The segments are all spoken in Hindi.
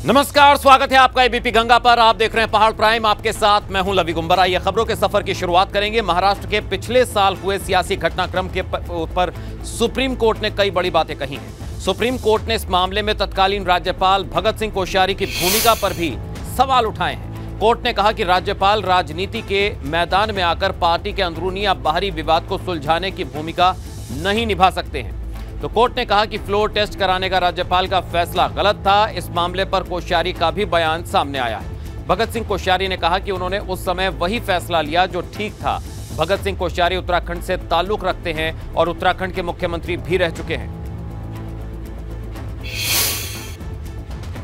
नमस्कार, स्वागत है आपका एबीपी गंगा पर। आप देख रहे हैं पहाड़ प्राइम, आपके साथ मैं हूं लवी गुंबर। आइए खबरों के सफर की शुरुआत करेंगे। महाराष्ट्र के पिछले साल हुए सियासी घटनाक्रम के ऊपर सुप्रीम कोर्ट ने कई बड़ी बातें कही हैं। सुप्रीम कोर्ट ने इस मामले में तत्कालीन राज्यपाल भगत सिंह कोश्यारी की भूमिका पर भी सवाल उठाए हैं। कोर्ट ने कहा कि राज्यपाल राजनीति के मैदान में आकर पार्टी के अंदरूनी या बाहरी विवाद को सुलझाने की भूमिका नहीं निभा सकते हैं। तो कोर्ट ने कहा कि फ्लोर टेस्ट कराने का राज्यपाल का फैसला गलत था। इस मामले पर कोश्यारी का भी बयान सामने आया है। भगत सिंह कोश्यारी ने कहा कि उन्होंने उस समय वही फैसला लिया जो ठीक था। भगत सिंह कोश्यारी उत्तराखंड से ताल्लुक रखते हैं और उत्तराखंड के मुख्यमंत्री भी रह चुके हैं।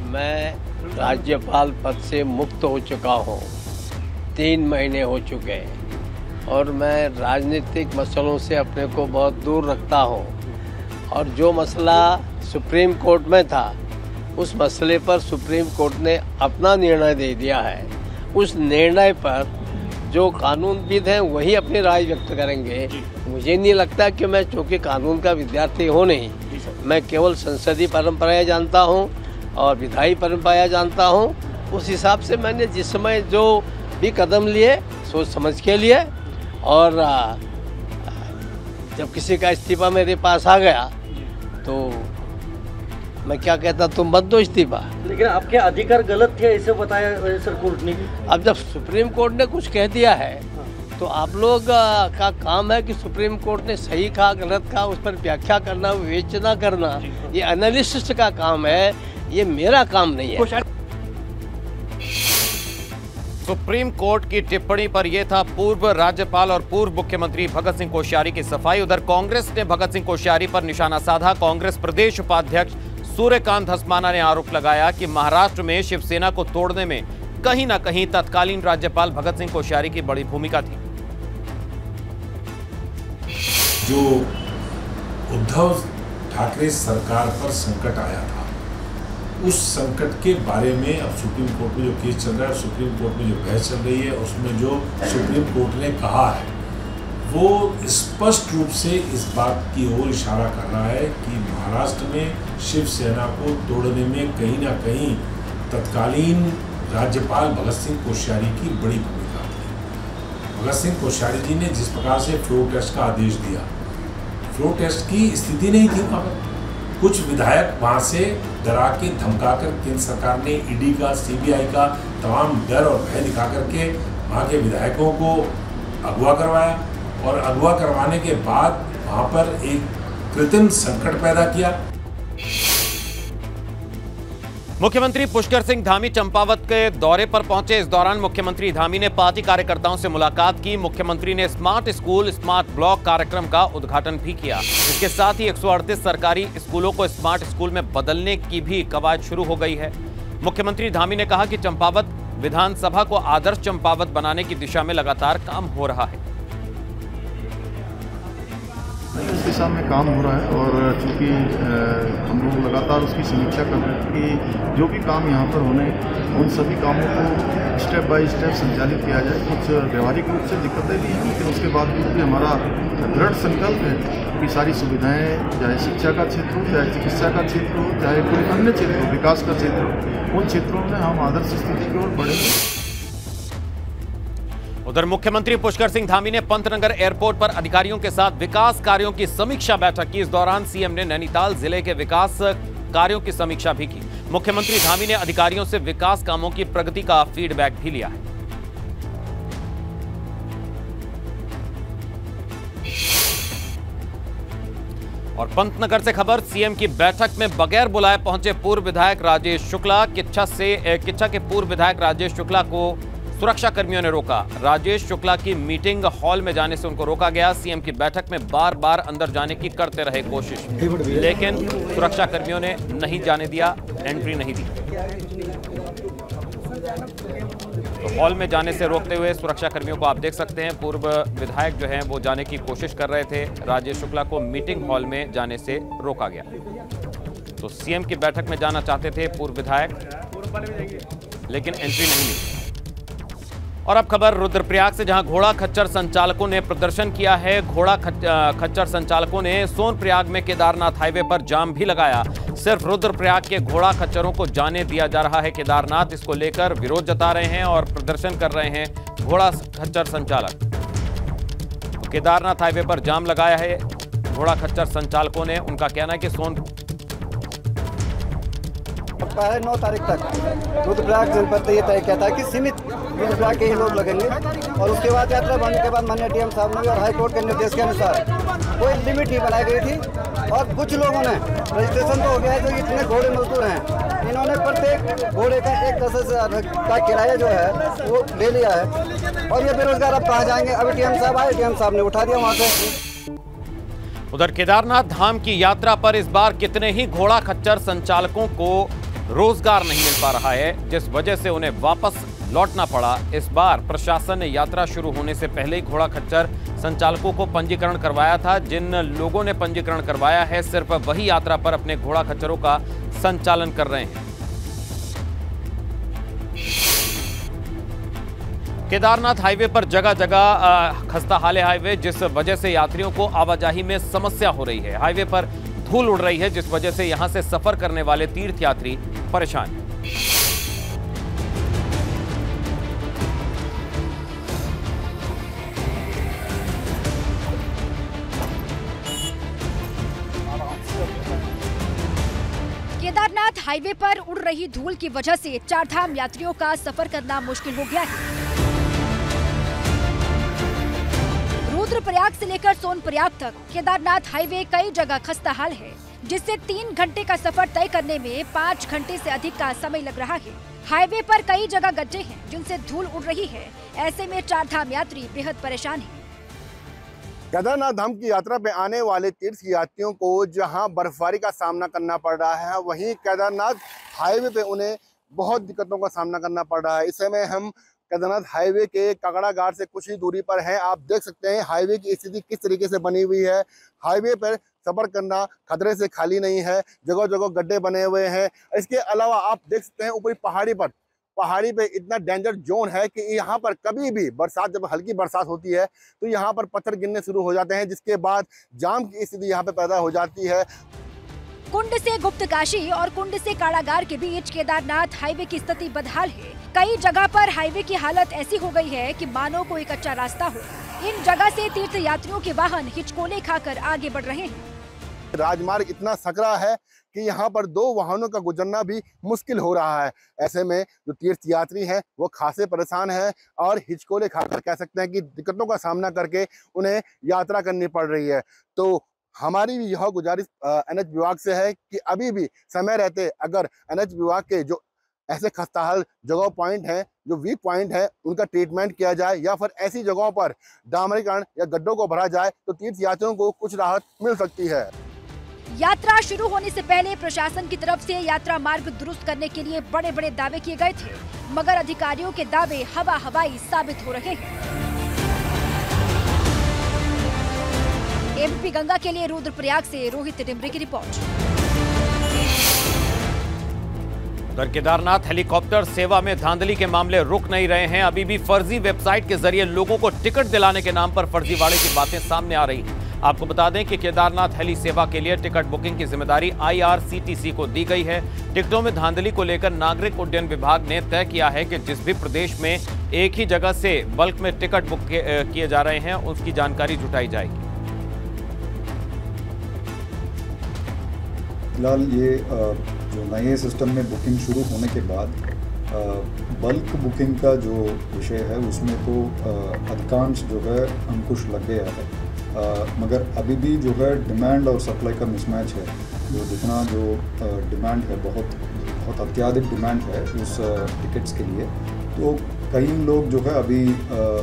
मैं राज्यपाल पद से मुक्त हो चुका हूँ, 3 महीने हो चुके हैं और मैं राजनीतिक मसलों से अपने को बहुत दूर रखता हूँ। और जो मसला सुप्रीम कोर्ट में था, उस मसले पर सुप्रीम कोर्ट ने अपना निर्णय दे दिया है। उस निर्णय पर जो कानूनविद हैं वही अपनी राय व्यक्त करेंगे। मुझे नहीं लगता कि मैं, चूँकि कानून का विद्यार्थी हूँ नहीं, मैं केवल संसदीय परंपराएं जानता हूँ और विधायी परंपराएं जानता हूँ। उस हिसाब से मैंने जिस समय जो भी कदम लिए सोच समझ के लिए, और जब किसी का इस्तीफा मेरे पास आ गया तो मैं क्या कहता, तुम मत दो इस्तीफा। लेकिन आपके अधिकार गलत थे ऐसे बताया सर कोर्ट ने। अब जब सुप्रीम कोर्ट ने कुछ कह दिया है तो आप लोग का काम है कि सुप्रीम कोर्ट ने सही कहा गलत कहा उस पर व्याख्या करना, विवेचना करना, ये एनालिसिस्ट का काम है, ये मेरा काम नहीं है। सुप्रीम कोर्ट की टिप्पणी पर यह था पूर्व राज्यपाल और पूर्व मुख्यमंत्री भगत सिंह कोश्यारी की सफाई। उधर कांग्रेस ने भगत सिंह कोश्यारी पर निशाना साधा। कांग्रेस प्रदेश उपाध्यक्ष सूर्यकांत धस्माना ने आरोप लगाया कि महाराष्ट्र में शिवसेना को तोड़ने में कहीं ना कहीं तत्कालीन राज्यपाल भगत सिंह कोश्यारी की बड़ी भूमिका थी। जो उद्धव ठाकरे सरकार पर संकट आया था, उस संकट के बारे में अब सुप्रीम कोर्ट में जो केस चल रहा है, सुप्रीम कोर्ट में जो बहस चल रही है, उसमें जो सुप्रीम कोर्ट ने कहा है वो स्पष्ट रूप से इस बात की ओर इशारा कर रहा है कि महाराष्ट्र में शिवसेना को तोड़ने में कहीं ना कहीं तत्कालीन राज्यपाल भगत सिंह कोश्यारी की बड़ी भूमिका थी। भगत सिंह कोश्यारी जी ने जिस प्रकार से फ्लोर टेस्ट का आदेश दिया, फ्लोर टेस्ट की स्थिति नहीं थी वहाँ पर। कुछ विधायक वहाँ से डरा के धमका कर केंद्र सरकार ने ईडी का, सीबीआई का तमाम डर और भय दिखा करके वहाँ के विधायकों को अगवा करवाया और अगवा करवाने के बाद वहाँ पर एक कृत्रिम संकट पैदा किया। मुख्यमंत्री पुष्कर सिंह धामी चंपावत के दौरे पर पहुंचे। इस दौरान मुख्यमंत्री धामी ने पार्टी कार्यकर्ताओं से मुलाकात की। मुख्यमंत्री ने स्मार्ट स्कूल स्मार्ट ब्लॉक कार्यक्रम का उद्घाटन भी किया। इसके साथ ही 138 सरकारी स्कूलों को स्मार्ट स्कूल में बदलने की भी कवायद शुरू हो गई है। मुख्यमंत्री धामी ने कहा कि चंपावत विधानसभा को आदर्श चंपावत बनाने की दिशा में लगातार काम हो रहा है। इस दिशा में काम हो रहा है और चूँकि हम लोग लगातार उसकी समीक्षा कर रहे हैं कि जो भी काम यहाँ पर होने, उन सभी कामों को स्टेप बाय स्टेप संचालित किया जाए। कुछ व्यवहारिक रूप से दिक्कतें भी हैं, लेकिन उसके बावजूद भी हमारा दृढ़ संकल्प है कि सारी सुविधाएं, चाहे शिक्षा का क्षेत्र हो, चाहे चिकित्सा का क्षेत्र हो, चाहे कोई अन्य क्षेत्र हो, विकास का क्षेत्र हो, उन क्षेत्रों में हम आदर्श स्थिति की ओर बढ़ेंगे। उधर मुख्यमंत्री पुष्कर सिंह धामी ने पंतनगर एयरपोर्ट पर अधिकारियों के साथ विकास कार्यों की समीक्षा बैठक की। इस दौरान सीएम ने नैनीताल जिले के विकास कार्यों की समीक्षा भी की। मुख्यमंत्री धामी ने अधिकारियों से विकास कामों की प्रगति का फीडबैक भी लिया है। और पंतनगर से खबर, सीएम की बैठक में बगैर बुलाए पहुंचे पूर्व विधायक राजेश शुक्ला। किच्छा के पूर्व विधायक राजेश शुक्ला को सुरक्षा कर्मियों ने रोका। राजेश शुक्ला की मीटिंग हॉल में जाने से उनको रोका गया। सीएम की बैठक में बार बार अंदर जाने की करते रहे कोशिश, लेकिन सुरक्षा कर्मियों ने नहीं जाने दिया, एंट्री नहीं दी। तो हॉल में जाने से रोकते हुए सुरक्षा कर्मियों को आप देख सकते हैं, पूर्व विधायक जो हैं वो जाने की कोशिश कर रहे थे। राजेश शुक्ला को मीटिंग हॉल में जाने से रोका गया। तो सीएम की बैठक में जाना चाहते थे पूर्व विधायक, लेकिन एंट्री नहीं मिली। और अब खबर रुद्रप्रयाग से, जहां घोड़ा खच्चर संचालकों ने प्रदर्शन किया है। घोड़ा खच्चर संचालकों ने सोनप्रयाग में केदारनाथ हाईवे पर जाम भी लगाया। सिर्फ रुद्रप्रयाग के घोड़ा खच्चरों को जाने दिया जा रहा है केदारनाथ। इसको लेकर विरोध जता रहे हैं और प्रदर्शन कर रहे हैं घोड़ा खच्चर संचालक। केदारनाथ हाईवे पर जाम लगाया है घोड़ा खच्चर संचालकों ने। उनका कहना है कि पहले 9 तारीख तक रुद्रप्रयाग जनपद ने यह तय किया था कि सीमित रुद्रप्रयाग के ही लोग लगेंगे और उसके बाद यात्रा बनने के बाद माननीय डीएम साहब ने भी और हाईकोर्ट के निर्देश के अनुसार कोई लिमिट ही बनाई गई थी। और कुछ लोगों ने रजिस्ट्रेशन तो हो गया है, जो इतने घोड़े मजदूर हैं इन्होंने प्रत्येक घोड़े का 1/10 से अधिक का किराया जो है वो ले लिया है और ये बेरोजगार अब कहाँ जाएंगे। अभी डीएम साहब आए, डीएम साहब ने उठा दिया वहाँ से। उधर केदारनाथ धाम की यात्रा पर इस बार कितने ही घोड़ा खच्चर संचालकों को रोजगार नहीं मिल पा रहा है, जिस वजह से उन्हें वापस लौटना पड़ा। इस बार प्रशासन ने यात्रा शुरू होने से पहले ही घोड़ा खच्चर संचालकों को पंजीकरण करवाया था। जिन लोगों ने पंजीकरण करवाया है सिर्फ वही यात्रा पर अपने घोड़ा खच्चरों का संचालन कर रहे हैं। केदारनाथ हाईवे पर जगह जगह खस्ता हाल हाईवे, जिस वजह से यात्रियों को आवाजाही में समस्या हो रही है। हाईवे पर धूल उड़ रही है, जिस वजह से यहां से सफर करने वाले तीर्थयात्री परेशान हैं। केदारनाथ हाईवे पर उड़ रही धूल की वजह से चारधाम यात्रियों का सफर करना मुश्किल हो गया है। रुद्रप्रयाग से लेकर सोनप्रयाग तक केदारनाथ हाईवे कई जगह खस्ताहाल है, जिससे 3 घंटे का सफर तय करने में 5 घंटे से अधिक का समय लग रहा है। हाईवे पर कई जगह गड्ढे हैं जिनसे धूल उड़ रही है। ऐसे में चारधाम यात्री बेहद परेशान हैं। केदारनाथ धाम की यात्रा पे आने वाले तीर्थ यात्रियों को जहां बर्फबारी का सामना करना पड़ रहा है, वहीं केदारनाथ हाईवे पे उन्हें बहुत दिक्कतों का सामना करना पड़ रहा है। इस समय हम केदारनाथ हाईवे के काकड़ा घाट से कुछ ही दूरी पर हैं। आप देख सकते हैं हाईवे की स्थिति किस तरीके से बनी हुई है। हाईवे पर सफर करना खतरे से खाली नहीं है, जगह जगह गड्ढे बने हुए हैं। इसके अलावा आप देख सकते हैं ऊपरी पहाड़ी पे इतना डेंजर जोन है कि यहाँ पर कभी भी बरसात, जब हल्की बरसात होती है तो यहाँ पर पत्थर गिरने शुरू हो जाते हैं, जिसके बाद जाम की स्थिति यहाँ पे पैदा हो जाती है। कुंड से गुप्त काशी और कुंड से कारागार के बीच केदारनाथ हाईवे की स्थिति बदहाल है। कई जगह पर हाईवे की हालत ऐसी हो गई है कि मानो कोई कच्चा रास्ता हो। इन जगह से तीर्थ यात्रियों के वाहन हिचकोले खाकर आगे बढ़ रहे हैं। राजमार्ग इतना सकरा है कि यहाँ पर 2 वाहनों का गुजरना भी मुश्किल हो रहा है। ऐसे में जो तीर्थ यात्री हैं वो खासे परेशान हैं और हिचकोले खाकर कह सकते हैं कि दिक्कतों का सामना करके उन्हें यात्रा करनी पड़ रही है। तो हमारी भी यह गुजारिश एनएच विभाग से है कि अभी भी समय रहते अगर एनएच विभाग के जो ऐसे खस्ताहाल जगह पॉइंट हैं, जो वीक पॉइंट है, उनका ट्रीटमेंट किया जाए या फिर ऐसी जगहों पर डामरीकरण या गड्ढों को भरा जाए तो तीर्थ यात्रियों को कुछ राहत मिल सकती है। यात्रा शुरू होने से पहले प्रशासन की तरफ से यात्रा मार्ग दुरुस्त करने के लिए बड़े बड़े दावे किए गए थे, मगर अधिकारियों के दावे हवाई साबित हो रहे हैं। एबीपी गंगा के लिए रुद्रप्रयाग से रोहित टिमरे की रिपोर्ट। उधर केदारनाथ हेलीकॉप्टर सेवा में धांधली के मामले रुक नहीं रहे हैं। अभी भी फर्जी वेबसाइट के जरिए लोगों को टिकट दिलाने के नाम पर फर्जीवाड़े की बातें सामने आ रही हैं। आपको बता दें कि केदारनाथ हेली सेवा के लिए टिकट बुकिंग की जिम्मेदारी IRCTC को दी गई है। टिकटों में धांधली को लेकर नागरिक उड्डयन विभाग ने तय किया है कि जिस भी प्रदेश में एक ही जगह से बल्क में टिकट बुक किए जा रहे हैं उसकी जानकारी जुटाई जाएगी। फिलहाल ये जो नए सिस्टम में बुकिंग शुरू होने के बाद बल्क बुकिंग का जो विषय है उसमें तो अधिकांश जो है अंकुश लग गया है, मगर अभी भी जो है डिमांड और सप्लाई का मिसमैच है। जो जितना जो डिमांड है बहुत अत्याधिक डिमांड है उस टिकट्स के लिए, तो कई लोग जो है अभी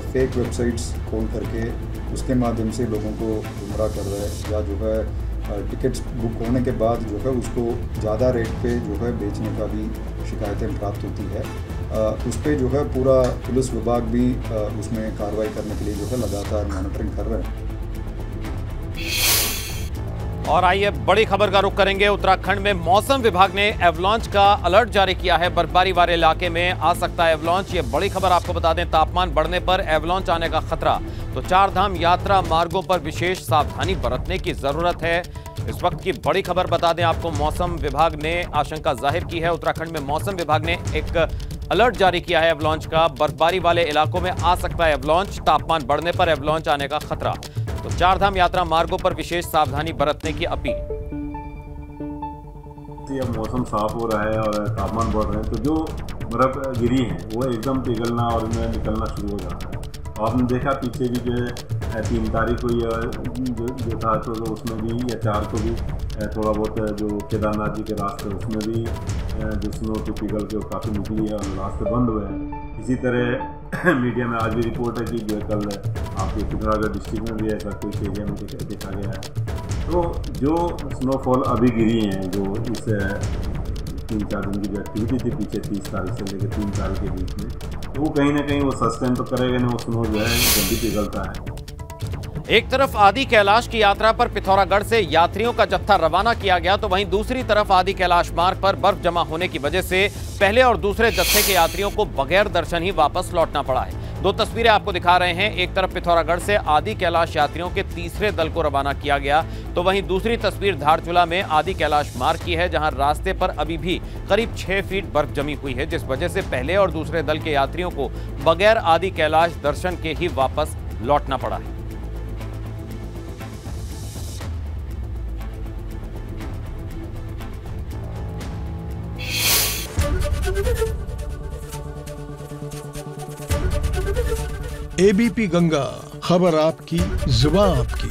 फेक वेबसाइट्स खोल करके उसके माध्यम से लोगों को गुमराह कर रहे हैं, या जो है टिकट्स बुक होने के बाद जो है उसको ज़्यादा रेट पे जो है बेचने का भी शिकायतें प्राप्त होती है। उस पर जो है पूरा पुलिस विभाग भी उसमें कार्रवाई करने के लिए जो है लगातार मॉनिटरिंग कर रहे हैं। और आइए बड़ी खबर का रुख करेंगे। उत्तराखंड में मौसम विभाग ने एवलांच का अलर्ट जारी किया है। बर्फबारी वाले इलाके में आ सकता है एवलांच। ये बड़ी खबर आपको बता दें, तापमान बढ़ने पर एवलांच आने का खतरा। तो चारधाम यात्रा मार्गों पर विशेष सावधानी बरतने की जरूरत है। इस वक्त की बड़ी खबर बता दें आपको, मौसम विभाग ने आशंका जाहिर की है। उत्तराखंड में मौसम विभाग ने एक अलर्ट जारी किया है एवलांच का। बर्फबारी वाले इलाकों में आ सकता है एवलांच, तापमान बढ़ने पर एवलांच आने का खतरा। तो चारधाम यात्रा मार्गों पर विशेष सावधानी बरतने की अपील। अब मौसम साफ हो रहा है और तापमान बढ़ रहे हैं, तो जो बर्फ गिरी है वो एकदम पिघलना और उनमें निकलना शुरू हो जाता है। और आपने देखा पीछे भी जो है 3 तारीख को जो था तो उसमें भी, या 4 को भी थोड़ा बहुत जो केदारनाथ जी के रास्ते उसमें भी जो स्नो की पिघल के काफ़ी निकली है और रास्ते बंद हुए हैं। इसी तरह मीडिया में आज भी रिपोर्ट है कि जो कल आपके पिथौरागढ़ डिस्ट्रिक्ट में भी ऐसा कुछ एरिया में देखा गया है। तो जो स्नोफॉल अभी गिरी हैं, जो इस 3-4 दिन की जो एक्टिविटी थी पीछे 30 तारीख से लेकर 3 तारीख के बीच में, तो वो कहीं ना कहीं वो सस्टेन तो करेगा नहीं, वो स्नो जो है जल्दी पिघलता है। एक तरफ आदि कैलाश की यात्रा पर पिथौरागढ़ से यात्रियों का जत्था रवाना किया गया, तो वहीं दूसरी तरफ आदि कैलाश मार्ग पर बर्फ जमा होने की वजह से पहले और दूसरे जत्थे के यात्रियों को बगैर दर्शन ही वापस लौटना पड़ा है। 2 तस्वीरें आपको दिखा रहे हैं। एक तरफ पिथौरागढ़ से आदि कैलाश यात्रियों के तीसरे दल को रवाना किया गया, तो वहीं दूसरी तस्वीर धारचूला में आदि कैलाश मार्ग की है, जहां रास्ते पर अभी भी करीब 6 फीट बर्फ जमी हुई है, जिस वजह से पहले और दूसरे दल के यात्रियों को बगैर आदि कैलाश दर्शन के ही वापस लौटना पड़ा है। एबीपी गंगा, खबर आपकी, जुबान आपकी।